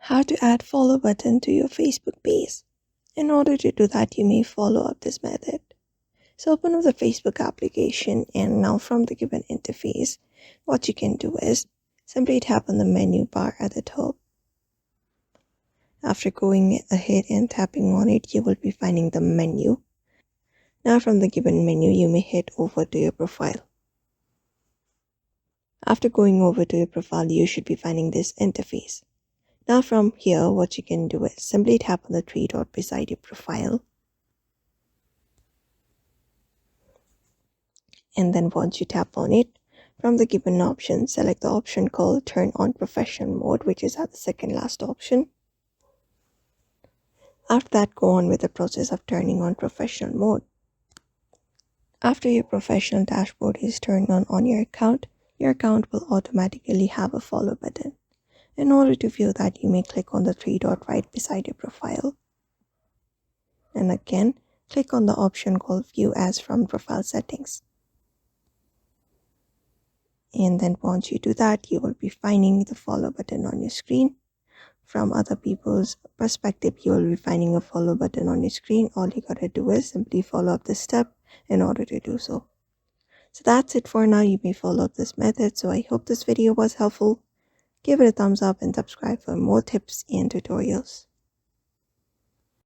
How to add follow button to your Facebook page. In order to do that, you may follow up this method. So open up the Facebook application, and now from the given interface, what you can do is simply tap on the menu bar at the top. After going ahead and tapping on it, you will be finding the menu. Now from the given menu, you may head over to your profile. After going over to your profile, you should be finding this interface. Now from here, what you can do is simply tap on the three dot beside your profile. And then once you tap on it, from the given option, select the option called Turn on Professional Mode, which is at the second last option. After that, go on with the process of turning on professional mode. After your professional dashboard is turned on your account will automatically have a follow button. In order to view that, you may click on the three dot right beside your profile. And again, click on the option called View as from Profile Settings. And then once you do that, you will be finding the follow button on your screen. From other people's perspective, you will be finding a follow button on your screen. All you gotta do is simply follow up this step in order to do so. So that's it for now. You may follow up this method. So I hope this video was helpful. Give it a thumbs up and subscribe for more tips and tutorials.